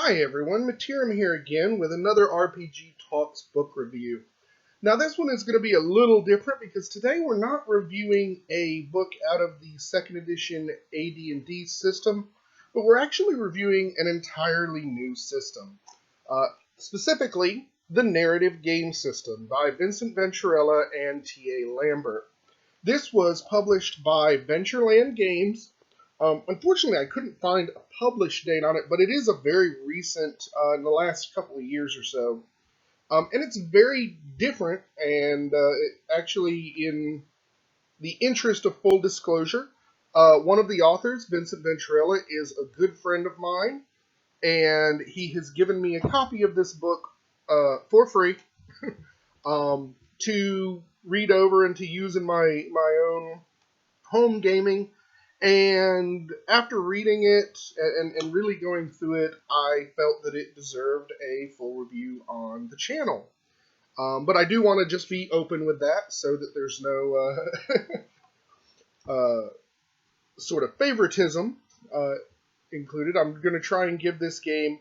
Hi everyone, Materim here again with another RPG Talks book review. Now this one is going to be a little different because today we're not reviewing a book out of the second edition AD&D system, but we're actually reviewing an entirely new system. Specifically, the Narrative Game System by Vincent Venturella and T.A. Lambert. This was published by Ventureland Games. Unfortunately, I couldn't find a published date on it, but it is a very recent, in the last couple of years or so. And it's very different, and actually, in the interest of full disclosure, one of the authors, Vincent Venturella, is a good friend of mine, and he has given me a copy of this book for free to read over and to use in my own home gaming. And after reading it and really going through it, I felt that it deserved a full review on the channel. But I do want to just be open with that so that there's no sort of favoritism included. I'm going to try and give this game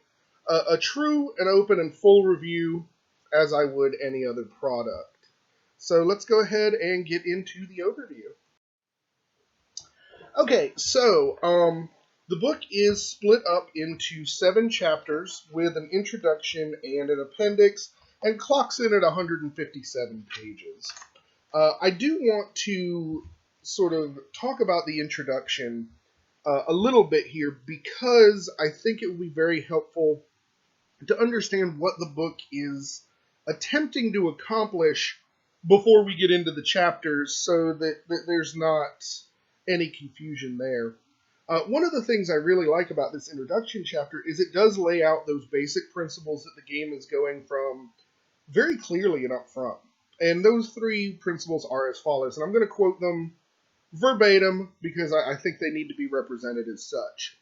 a true and open and full review as I would any other product. So let's go ahead and get into the overview. Okay, so the book is split up into 7 chapters with an introduction and an appendix, and clocks in at 157 pages. I do want to sort of talk about the introduction a little bit here because I think it will be very helpful to understand what the book is attempting to accomplish before we get into the chapters so that there's not any confusion there. One of the things I really like about this introduction chapter is it does lay out those basic principles that the game is going from very clearly and up front. And those 3 principles are as follows, and I'm going to quote them verbatim because I think they need to be represented as such.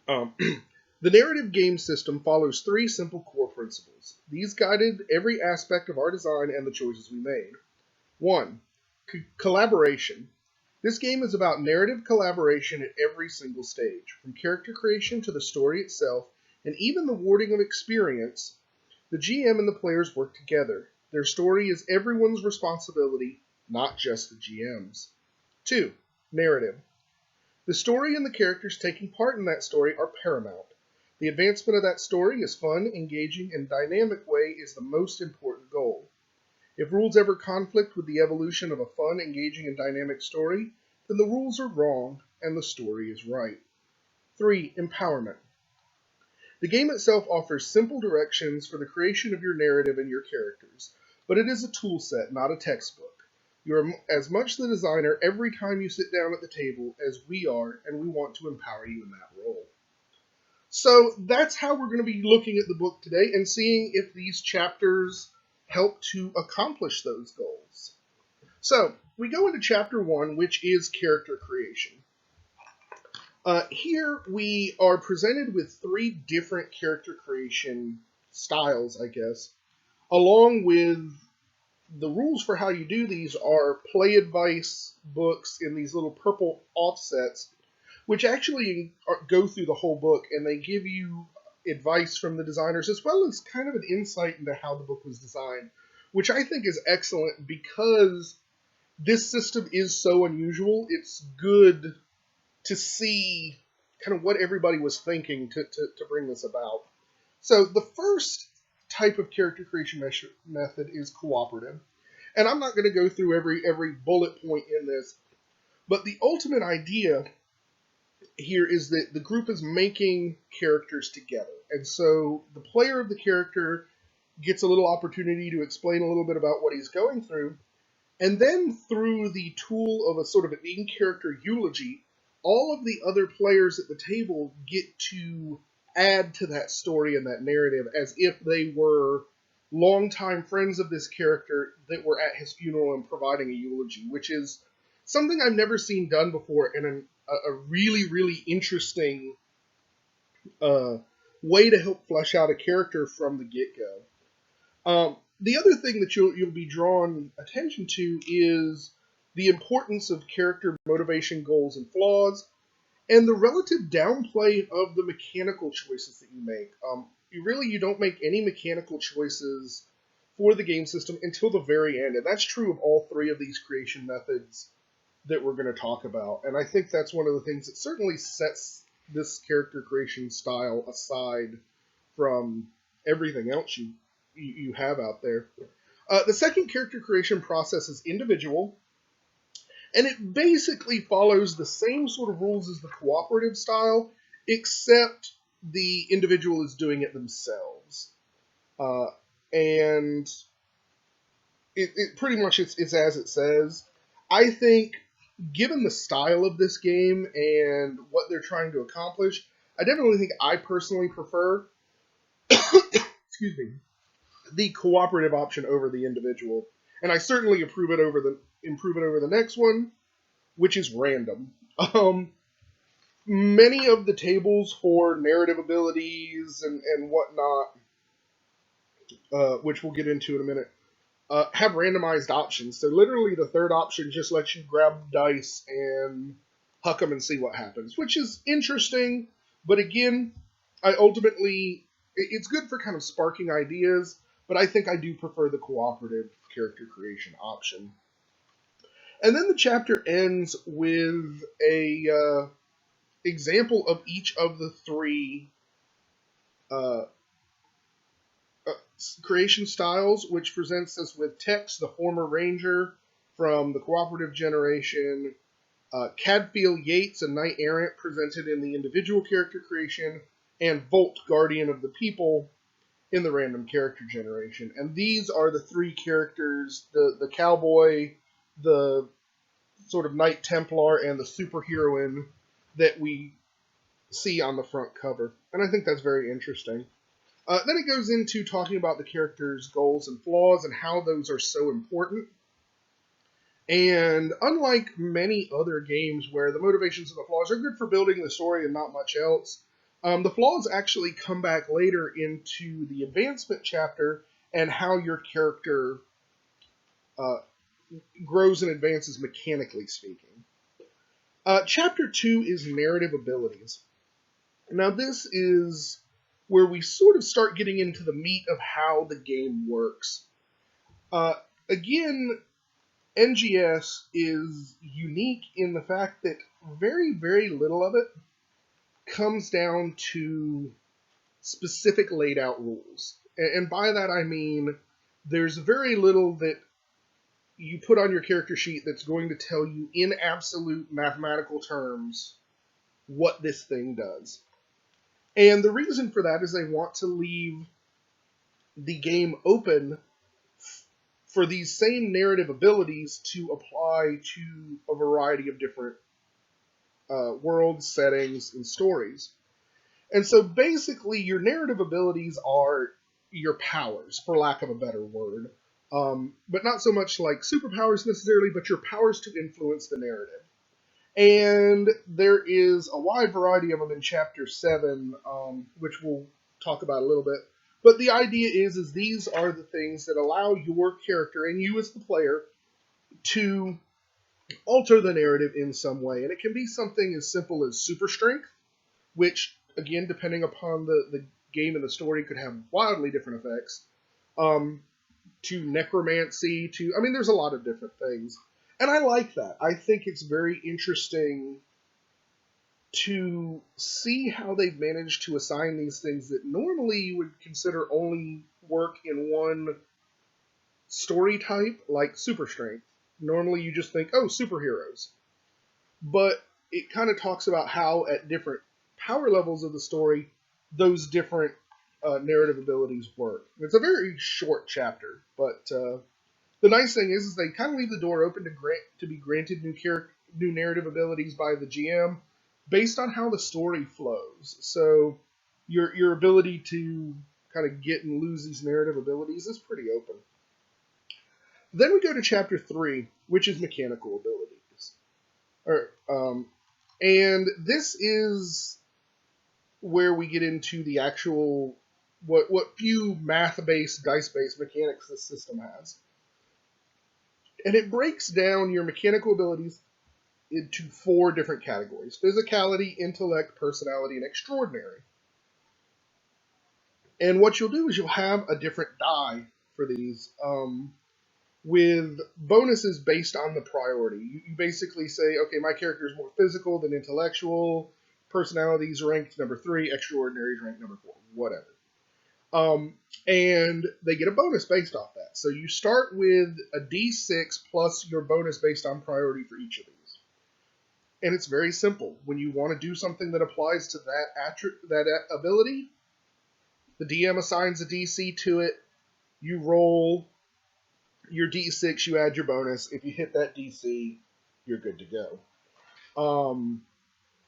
The narrative game system follows 3 simple core principles. These guided every aspect of our design and the choices we made. 1. Collaboration. This game is about narrative collaboration at every single stage, from character creation to the story itself, and even the wording of experience. The GM and the players work together. Their story is everyone's responsibility, not just the GM's. 2. Narrative. The story and the characters taking part in that story are paramount. The advancement of that story is fun, engaging, and dynamic way is the most important goal. If rules ever conflict with the evolution of a fun, engaging, and dynamic story, then the rules are wrong and the story is right. 3. Empowerment. The game itself offers simple directions for the creation of your narrative and your characters, but it is a tool set, not a textbook. You are as much the designer every time you sit down at the table as we are, and we want to empower you in that role. So that's how we're going to be looking at the book today and seeing if these chapters help to accomplish those goals. So, we go into chapter 1, which is character creation. Here we are presented with 3 different character creation styles, I guess, along with the rules for how you do these are play advice books in these little purple offsets, which actually go through the whole book, and they give you advice from the designers as well as kind of an insight into how the book was designed, which I think is excellent because this system is so unusual. It's good to see kind of what everybody was thinking to bring this about. So the first type of character creation method is cooperative. And I'm not going to go through every bullet point in this, but the ultimate idea here is that the group is making characters together. And so the player of the character gets a little opportunity to explain a little bit about what he's going through. And then through the tool of a sort of an in-character eulogy, all of the other players at the table get to add to that story and that narrative as if they were longtime friends of this character that were at his funeral and providing a eulogy, which is something I've never seen done before in a really, really interesting way to help flesh out a character from the get-go. The other thing that you'll be drawn attention to is the importance of character motivation, goals, and flaws, and the relative downplay of the mechanical choices that you make. You don't make any mechanical choices for the game system until the very end, and that's true of all three of these creation methods that we're going to talk about. And I think that's one of the things that certainly sets this character creation style aside from everything else you have out there. The second character creation process is individual, and it basically follows the same sort of rules as the cooperative style, except the individual is doing it themselves. And it pretty much it's as it says. I think, given the style of this game and what they're trying to accomplish, I definitely think I personally prefer excuse me, the cooperative option over the individual. And I certainly improve it over the next one, which is random. Many of the tables for narrative abilities and whatnot, which we'll get into in a minute, have randomized options. So literally the third option just lets you grab dice and huck them and see what happens, which is interesting. But again, it's good for kind of sparking ideas, but I think I do prefer the cooperative character creation option. And then the chapter ends with a example of each of the three creation styles, which presents us with Tex, the former ranger from the cooperative generation, Cadfiel Yates, a knight errant, presented in the individual character creation, and Volt, guardian of the people, in the random character generation. And these are the three characters, the cowboy, the sort of Knight Templar, and the superheroine that we see on the front cover. And I think that's very interesting. Then it goes into talking about the character's goals and flaws and how those are so important. And unlike many other games where the motivations and the flaws are good for building the story and not much else, the flaws actually come back later into the advancement chapter and how your character grows and advances mechanically speaking. Chapter 2 is narrative abilities. Now this is where we sort of start getting into the meat of how the game works. Again, NGS is unique in the fact that very, very little of it comes down to specific laid out rules. And by that I mean there's very little that you put on your character sheet that's going to tell you in absolute mathematical terms what this thing does. And the reason for that is they want to leave the game open for these same narrative abilities to apply to a variety of different worlds, settings, and stories. And so basically your narrative abilities are your powers, for lack of a better word. But not so much like superpowers necessarily, but your powers to influence the narrative. And there is a wide variety of them in Chapter 7, which we'll talk about a little bit. But the idea is these are the things that allow your character, and you as the player, to alter the narrative in some way. And it can be something as simple as super strength, which, again, depending upon the game and the story, could have wildly different effects, to necromancy, there's a lot of different things. And I like that. I think it's very interesting to see how they've managed to assign these things that normally you would consider only work in one story type, like super strength. Normally you just think, oh, superheroes. But it kind of talks about how at different power levels of the story, those different narrative abilities work. It's a very short chapter, but the nice thing is they kind of leave the door open to be granted new narrative abilities by the GM based on how the story flows. So your ability to kind of get and lose these narrative abilities is pretty open. Then we go to Chapter 3, which is mechanical abilities. And this is where we get into the actual what few math-based, dice-based mechanics this system has. And it breaks down your mechanical abilities into 4 different categories: physicality, intellect, personality, and extraordinary. And what you'll do is you'll have a different die for these, with bonuses based on the priority. You basically say, okay, my character is more physical than intellectual, personality is ranked number 3, extraordinary is ranked number 4, whatever. And they get a bonus based off that. So you start with a d6 plus your bonus based on priority for each of these. And it's very simple. When you want to do something that applies to that ability, the DM assigns a DC to it. You roll your d6, you add your bonus. If you hit that DC, you're good to go.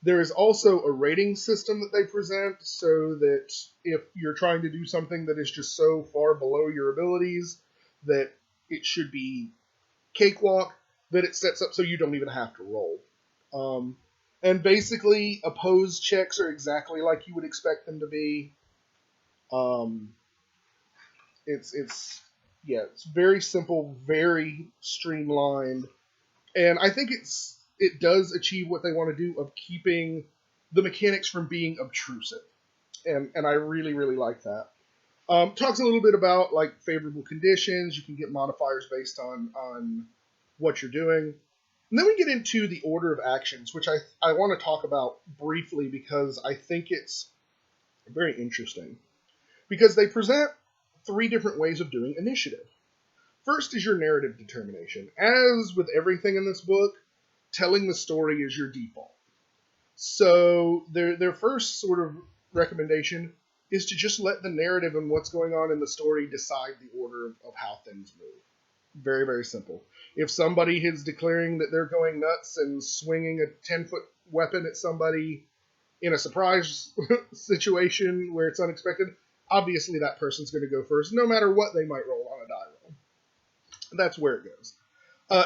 There is also a rating system that they present, so that if you're trying to do something that is just so far below your abilities that it should be cakewalk, that it sets up so you don't even have to roll. And basically, opposed checks are exactly like you would expect them to be. It's very simple, very streamlined, and I think it does achieve what they want to do of keeping the mechanics from being obtrusive, and I really, really like that. Talks a little bit about like favorable conditions. You can get modifiers based on what you're doing. And then we get into the order of actions, which I want to talk about briefly because I think it's very interesting. Because they present 3 different ways of doing initiative. First is your narrative determination. As with everything in this book, telling the story is your default. So their first sort of recommendation is to just let the narrative and what's going on in the story decide the order of how things move. Very, very simple. If somebody is declaring that they're going nuts and swinging a 10-foot weapon at somebody in a surprise situation where it's unexpected, obviously that person's going to go first, no matter what they might roll on a die roll. That's where it goes.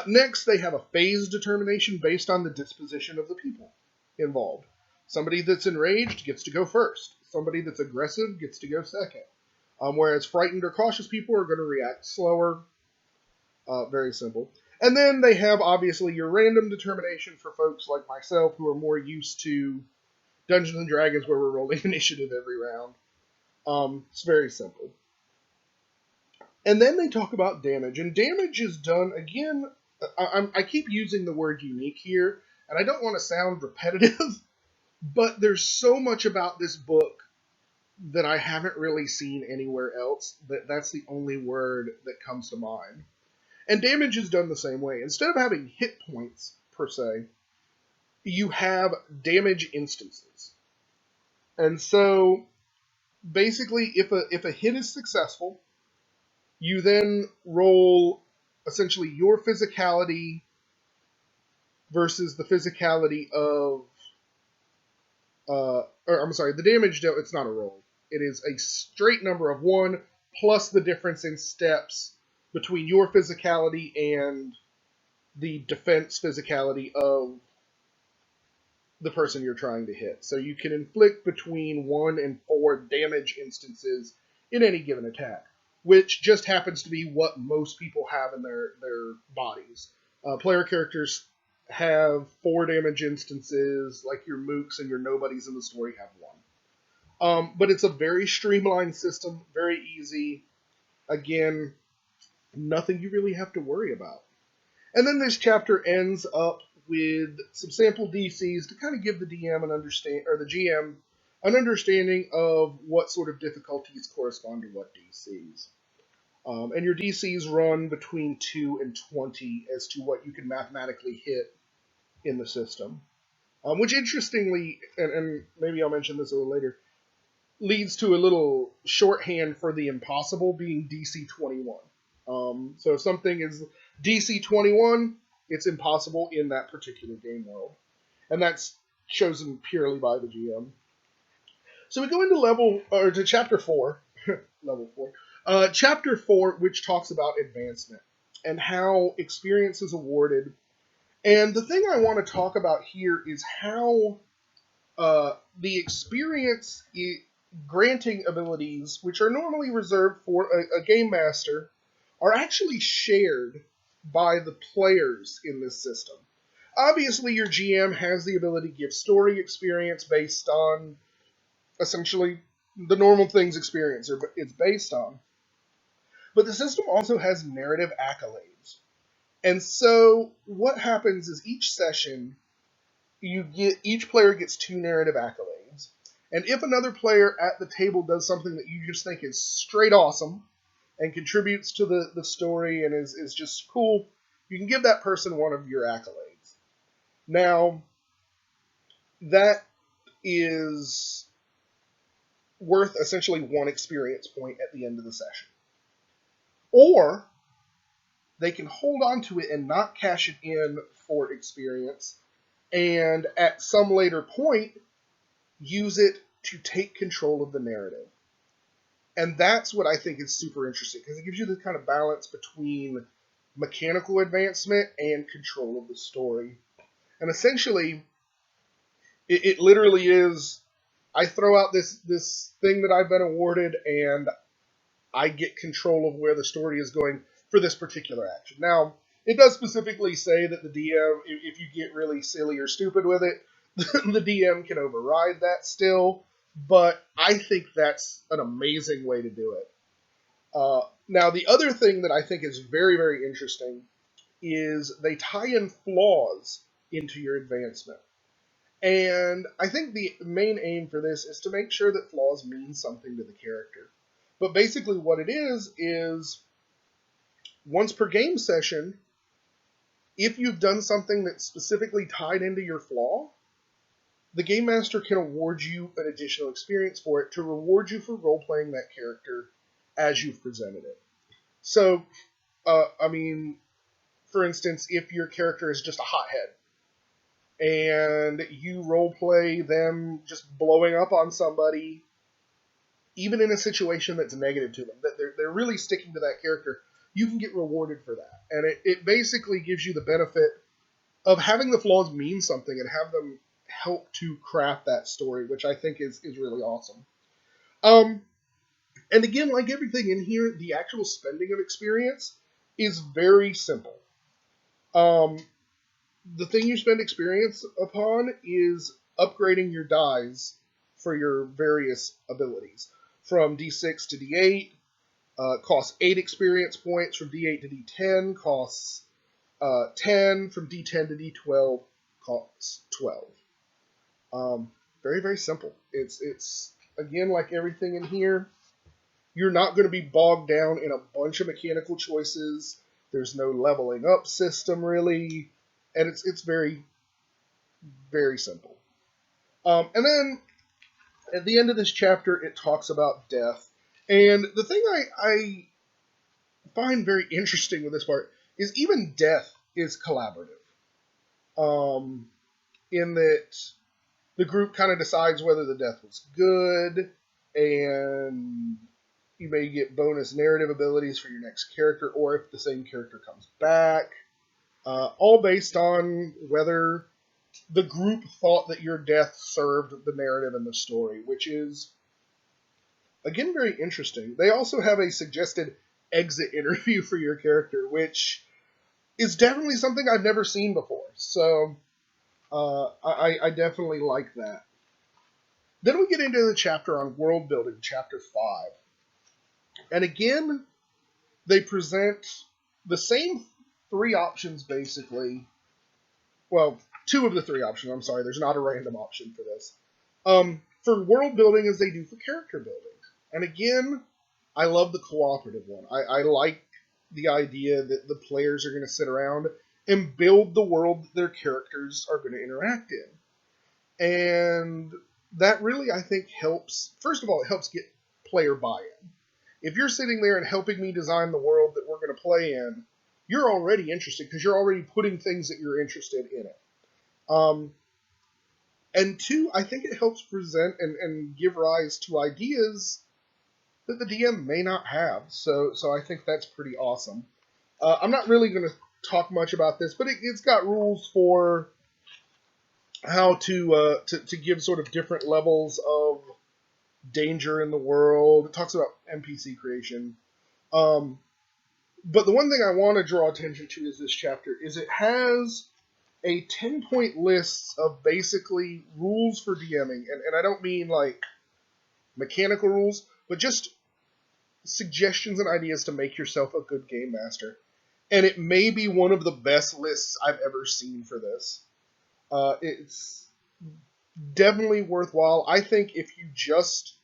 Next, they have a phase determination based on the disposition of the people involved. Somebody that's enraged gets to go first. Somebody that's aggressive gets to go second. Whereas frightened or cautious people are going to react slower. Very simple. And then they have, obviously, your random determination for folks like myself who are more used to Dungeons and Dragons where we're rolling initiative every round. It's very simple. And then they talk about damage. And damage is done, again, I keep using the word unique here, and I don't want to sound repetitive, but there's so much about this book that I haven't really seen anywhere else that's the only word that comes to mind. And damage is done the same way. Instead of having hit points, per se, you have damage instances. And so, basically, if a hit is successful, you then roll essentially your physicality versus the physicality of, the damage, it's not a roll. It is a straight number of 1 plus the difference in steps between your physicality and the defense physicality of the person you're trying to hit. So you can inflict between 1 and 4 damage instances in any given attack, which just happens to be what most people have in their bodies. Player characters have 4 damage instances, like your mooks and your nobodies in the story have 1. But it's a very streamlined system, very easy. Again, nothing you really have to worry about. And then this chapter ends up with some sample DCs to kind of give the DM the GM an understanding of what sort of difficulties correspond to what DCs. And your DCs run between 2 and 20 as to what you can mathematically hit in the system. Which interestingly, and maybe I'll mention this a little later, leads to a little shorthand for the impossible being DC 21. So if something is DC 21, it's impossible in that particular game world. And that's chosen purely by the GM. So we go into chapter 4, level 4. Chapter 4, which talks about advancement and how experience is awarded. And the thing I want to talk about here is how the experience granting abilities, which are normally reserved for a game master, are actually shared by the players in this system. Obviously, your GM has the ability to give story experience based on essentially the normal things experience it's based on. But the system also has narrative accolades. And so what happens is each session each player gets 2 narrative accolades. And if another player at the table does something that you just think is straight awesome and contributes to the story and is just cool, you can give that person one of your accolades. Now, that is worth essentially 1 experience point at the end of the session. Or they can hold on to it and not cash it in for experience, and at some later point, use it to take control of the narrative. And that's what I think is super interesting, because it gives you this kind of balance between mechanical advancement and control of the story. And essentially, it literally is, I throw out this thing that I've been awarded, and I get control of where the story is going for this particular action. Now, it does specifically say that the DM, if you get really silly or stupid with it, the DM can override that still, but I think that's an amazing way to do it. Now, the other thing that I think is very, very interesting is they tie in flaws into your advancement. And I think the main aim for this is to make sure that flaws mean something to the character. But basically, what it is once per game session, if you've done something that's specifically tied into your flaw, the Game Master can award you an additional experience for it to reward you for role-playing that character as you've presented it. So, for instance, if your character is just a hothead, and you role-play them just blowing up on somebody, even in a situation that's negative to them, that they're really sticking to that character, you can get rewarded for that. And it basically gives you the benefit of having the flaws mean something and have them help to craft that story, which I think is really awesome. And again, like everything in here, the actual spending of experience is very simple. The thing you spend experience upon is upgrading your dies for your various abilities. From D6 to D8, costs 8 experience points. From D8 to D10, costs 10. From D10 to D12, costs 12. Very, very simple. It's again, like everything in here, you're not going to be bogged down in a bunch of mechanical choices. There's no leveling up system, really. And it's very, very simple. And then, at the end of this chapter, it talks about death. And the thing I find very interesting with this part is even death is collaborative. In that the group kind of decides whether the death was good, and you may get bonus narrative abilities for your next character, or if the same character comes back. All based on whether the group thought that your death served the narrative and the story, which is, again, very interesting. They also have a suggested exit interview for your character, which is definitely something I've never seen before. So I definitely like that. Then we get into the chapter on world building, chapter 5. And again, they present the same 3 options, basically. Well, 2 of the 3 options, I'm sorry, there's not a random option for this. For world building as they do for character building. And again, I love the cooperative one. I like the idea that the players are going to sit around and build the world that their characters are going to interact in. And that really, I think, helps. First of all, it helps get player buy-in. If you're sitting there and helping me design the world that we're going to play in, you're already interested because you're already putting things that you're interested in it. And 2, I think it helps present and give rise to ideas that the DM may not have. So I think that's pretty awesome. I'm not really going to talk much about this, but it's got rules for how to give sort of different levels of danger in the world. It talks about NPC creation. But the one thing I want to draw attention to is this chapter is it has a 10-point list of basically rules for DMing. And I don't mean like mechanical rules, but just suggestions and ideas to make yourself a good game master. And it may be one of the best lists I've ever seen for this. It's definitely worthwhile. I think if you just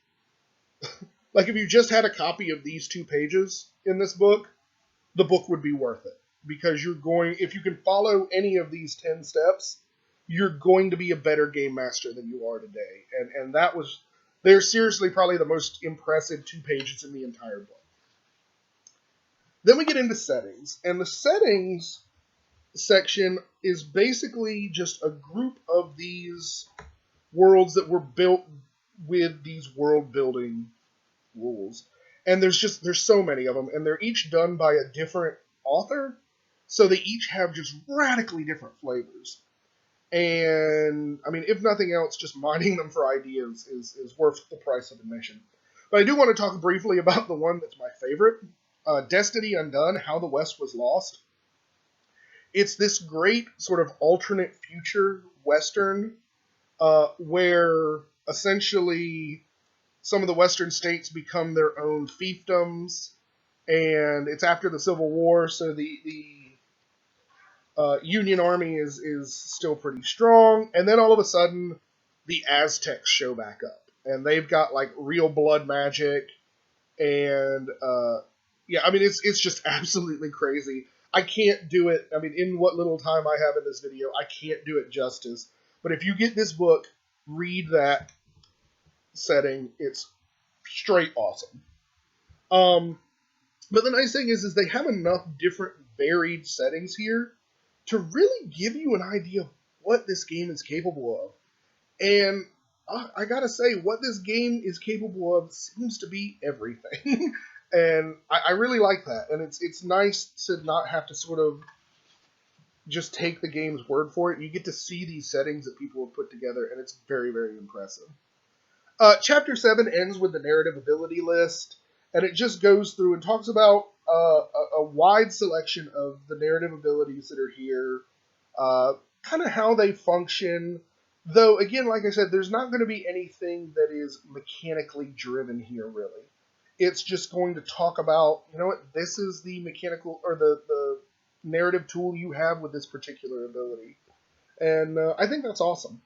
had a copy of these 2 pages in this book, the book would be worth it, because if you can follow any of these 10 steps, you're going to be a better game master than you are today. And they're seriously probably the most impressive 2 pages in the entire book. Then we get into settings, and the settings section is basically just a group of these worlds that were built with these world building rules. And there's so many of them, and they're each done by a different author, so they each have just radically different flavors. And I mean, if nothing else, just mining them for ideas is worth the price of admission. But I do want to talk briefly about the one that's my favorite, Destiny Undone: How the West Was Lost. It's this great sort of alternate future Western where essentially some of the Western states become their own fiefdoms, and it's after the Civil War, so the Union Army is still pretty strong, and then all of a sudden the Aztecs show back up, and they've got like real blood magic, and yeah, I mean it's just absolutely crazy. I can't do it. I mean, in what little time I have in this video, I can't do it justice. But if you get this book, read that setting. It's straight awesome. But the nice thing is they have enough different varied settings here to really give you an idea of what this game is capable of. And I gotta say, what this game is capable of seems to be everything. And I really like that. And it's nice to not have to sort of just take the game's word for it. You get to see these settings that people have put together, and it's very, very impressive. Chapter 7 ends with the narrative ability list, and it just goes through and talks about a wide selection of the narrative abilities that are here, kind of how they function. Though, again, like I said, there's not going to be anything that is mechanically driven here, really. It's just going to talk about, you know what, this is the mechanical, or the narrative tool you have with this particular ability. And I think that's awesome.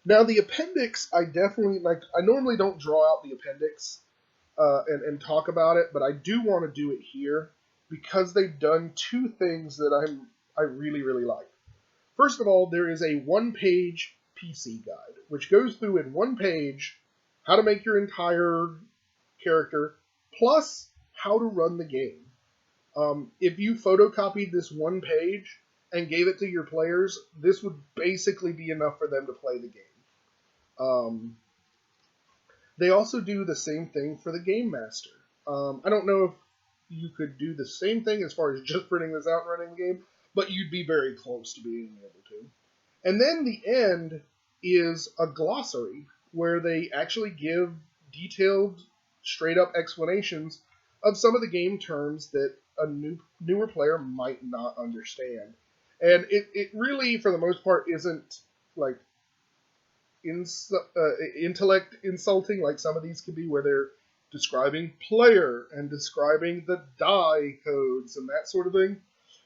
Now, the appendix, I definitely, like, I normally don't draw out the appendix and talk about it, but I do want to do it here because they've done 2 things that I really, really like. First of all, there is a 1-page PC guide, which goes through in 1 page how to make your entire character, plus how to run the game. If you photocopied this 1 page and gave it to your players, this would basically be enough for them to play the game. They also do the same thing for the Game Master. I don't know if you could do the same thing as far as just printing this out and running the game, but you'd be very close to being able to. And then the end is a glossary where they actually give detailed, straight-up explanations of some of the game terms that a newer player might not understand. And it really, for the most part, isn't like intellect insulting like some of these can be, where they're describing player and describing the die codes and that sort of thing.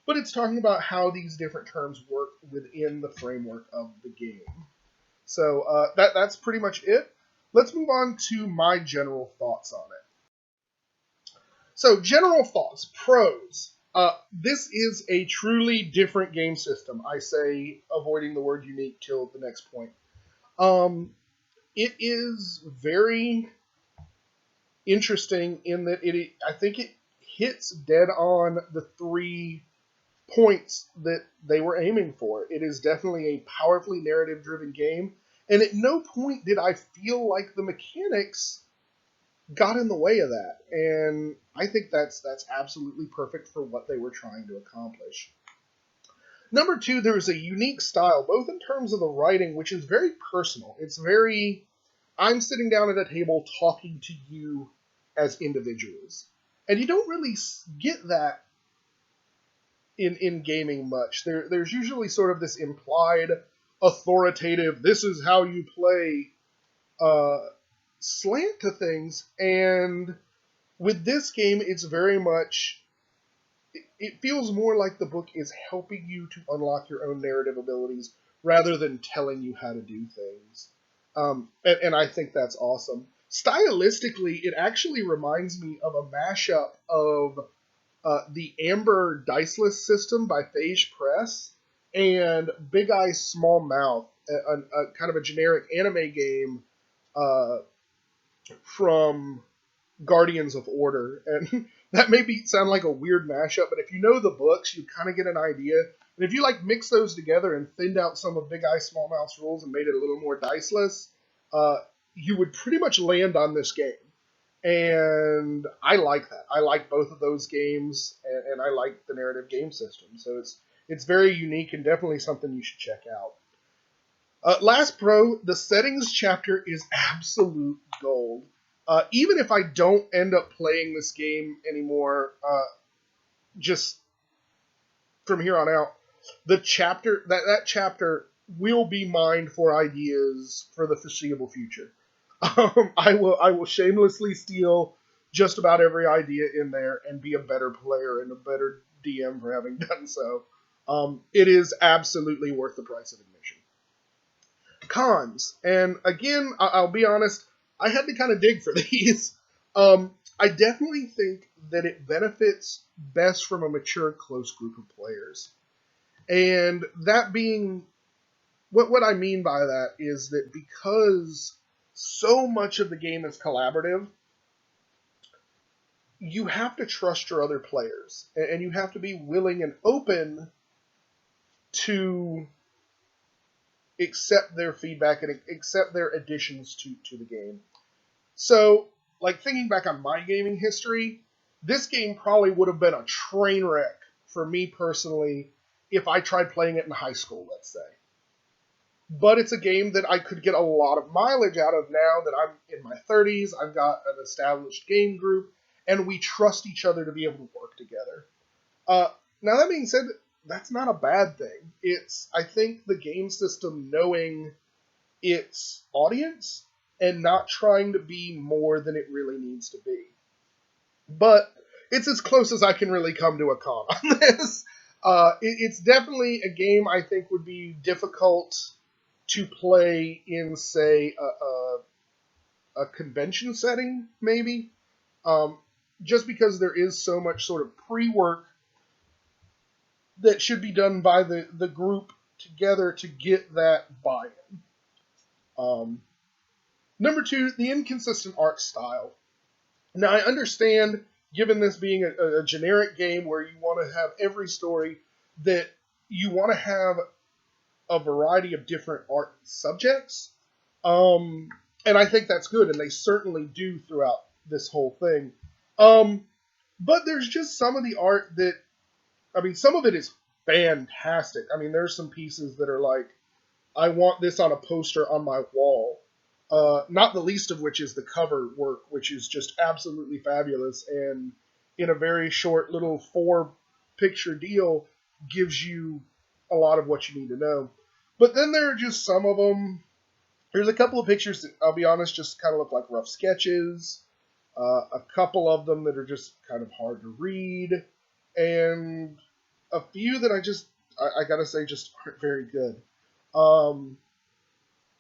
But it's talking about how these different terms work within the framework of the game. So that's pretty much it. Let's move on to my general thoughts on it. So, general thoughts. Pros. This is a truly different game system. I say, avoiding the word unique till the next point. It is very interesting in that I think it hits dead on the 3 points that they were aiming for. It is definitely a powerfully narrative-driven game, and at no point did I feel like the mechanics got in the way of that. And I think that's absolutely perfect for what they were trying to accomplish. Number 2, there is a unique style, both in terms of the writing, which is very personal. It's very, I'm sitting down at a table talking to you as individuals. And you don't really get that in gaming much. There's usually sort of this implied authoritative, this is how you play slant to things, and with this game, it's very much. It feels more like the book is helping you to unlock your own narrative abilities rather than telling you how to do things. And I think that's awesome. Stylistically, it actually reminds me of a mashup of the Amber Diceless system by Phage Press and Big Eye Small Mouth, a kind of a generic anime game uh, from Guardians of Order. And that may sound like a weird mashup, but if you know the books, you kind of get an idea. And if you like mix those together and thinned out some of Big Eye Smallmouth's rules and made it a little more diceless, you would pretty much land on this game. And I like that. I like both of those games, and I like the narrative game system. So it's very unique and definitely something you should check out. Last Pro, the settings chapter is absolute gold. Even if I don't end up playing this game anymore, just from here on out, the chapter that chapter will be mined for ideas for the foreseeable future. I will shamelessly steal just about every idea in there and be a better player and a better DM for having done so. It is absolutely worth the price of admission. Cons, and again, I'll be honest, I had to kind of dig for these. I definitely think that it benefits best from a mature, close group of players. And that being, what I mean by that is that because so much of the game is collaborative, you have to trust your other players. And you have to be willing and open to accept their feedback and accept their additions to the game. So, like, thinking back on my gaming history, this game probably would have been a train wreck for me personally if I tried playing it in high school, let's say. But it's a game that I could get a lot of mileage out of now that I'm in my 30s. I've got an established game group, and we trust each other to be able to work together. Now, that being said, that's not a bad thing. It's, I think, the game system knowing its audience and not trying to be more than it really needs to be. But it's as close as I can really come to a con on this. It's definitely a game I think would be difficult to play in, say, a convention setting, maybe. Just because there is so much sort of pre-work that should be done by the group together to get that buy-in. Number 2, the inconsistent art style. Now, I understand, given this being a generic game where you want to have every story, that you want to have a variety of different art subjects. And I think that's good, and they certainly do throughout this whole thing. But there's just some of the art that, I mean, some of it is fantastic. I mean, there's some pieces that are like, I want this on a poster on my wall. Not the least of which is the cover work, which is just absolutely fabulous, and in a very short little 4-picture deal gives you a lot of what you need to know. But then there are just some of them. There's a couple of pictures that, I'll be honest, just kind of look like rough sketches. A couple of them that are just kind of hard to read. And a few that I gotta say, just aren't very good.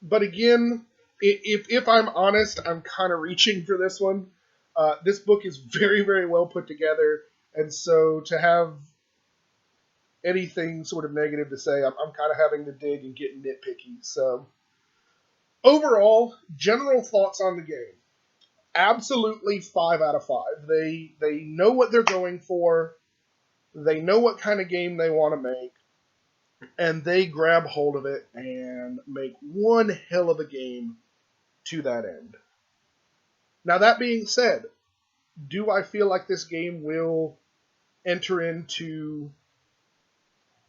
But again, if I'm honest, I'm kind of reaching for this one. This book is very, very well put together, and so to have anything sort of negative to say, I'm kind of having to dig and get nitpicky. So, overall, general thoughts on the game. Absolutely 5 out of 5. They know what they're going for. They know what kind of game they want to make. And they grab hold of it and make one hell of a game to that end. Now, that being said, do I feel like this game will enter into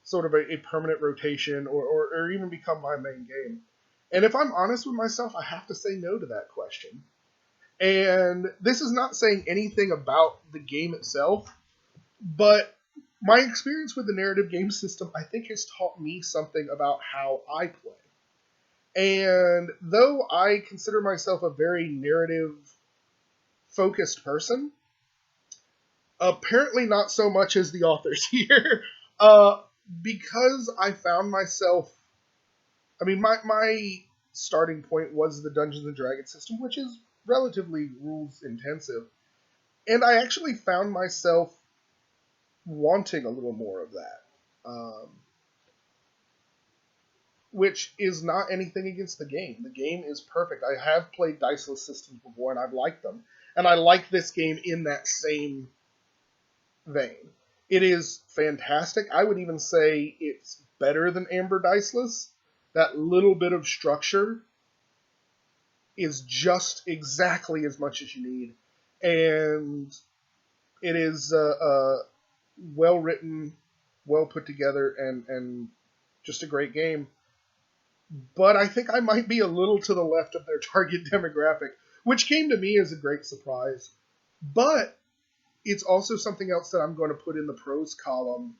sort of a permanent rotation or even become my main game? And if I'm honest with myself, I have to say no to that question. And this is not saying anything about the game itself, but My experience with the narrative game system, I think, has taught me something about how I play. And though I consider myself a very narrative focused person, apparently not so much as the authors here. uh, because I found myself, I mean, my starting point was the Dungeons and Dragons system, which is relatively rules intensive. And I actually found myself wanting a little more of that. Which is not anything against the game. The game is perfect. I have played diceless systems before, and I've liked them. And I like this game in that same vein. It is fantastic. I would even say it's better than Amber Diceless. That little bit of structure is just exactly as much as you need. And it is well written, well put together, and just a great game. But I think I might be a little to the left of their target demographic, which came to me as a great surprise. But it's also something else that I'm going to put in the pros column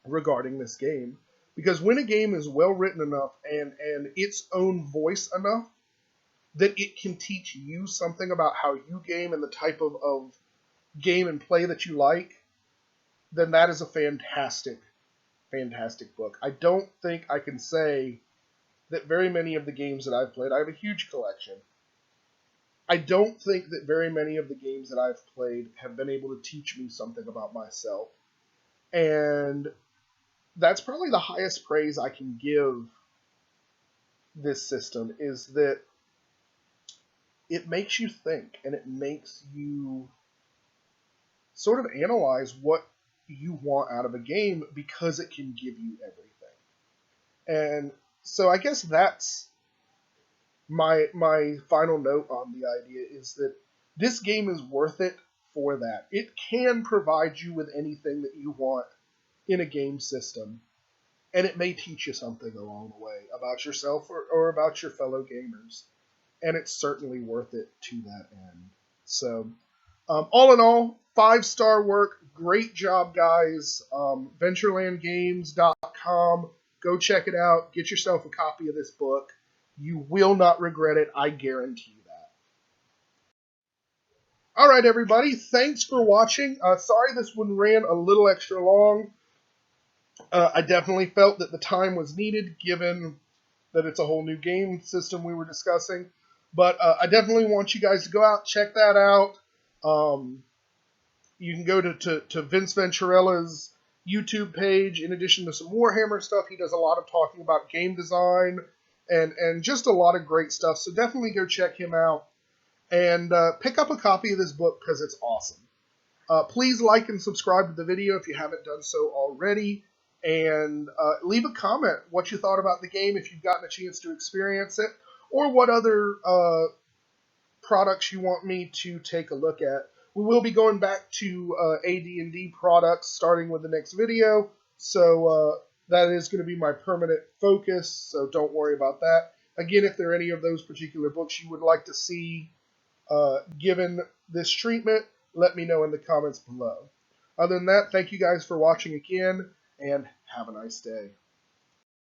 regarding this game. Because when a game is well written enough and its own voice enough that it can teach you something about how you game and the type of game and play that you like, then that is a fantastic, fantastic book. I don't think I can say that very many of the games that I've played, I have a huge collection. I don't think that very many of the games that I've played have been able to teach me something about myself. And that's probably the highest praise I can give this system, is that it makes you think and it makes you sort of analyze what you want out of a game because it can give you everything. And so I guess that's my final note on the idea, is that this game is worth it for that. It can provide you with anything that you want in a game system, and it may teach you something along the way about yourself or about your fellow gamers, and it's certainly worth it to that end. So, all in all, 5-star work. Great job, guys. VenturelandGames.com. Go check it out. Get yourself a copy of this book. You will not regret it. I guarantee you that. All right, everybody. Thanks for watching. Sorry this one ran a little extra long. I definitely felt that the time was needed, given that it's a whole new game system we were discussing. But I definitely want you guys to go out, check that out. You can go to Vince Venturella's YouTube page. In addition to some Warhammer stuff, he does a lot of talking about game design and just a lot of great stuff. So definitely go check him out and pick up a copy of this book because it's awesome. Please like and subscribe to the video if you haven't done so already. And leave a comment what you thought about the game if you've gotten a chance to experience it, or what other products you want me to take a look at. We will be going back to AD&D products starting with the next video, so that is going to be my permanent focus, so don't worry about that. Again, if there are any of those particular books you would like to see given this treatment, let me know in the comments below. Other than that, thank you guys for watching again, and have a nice day.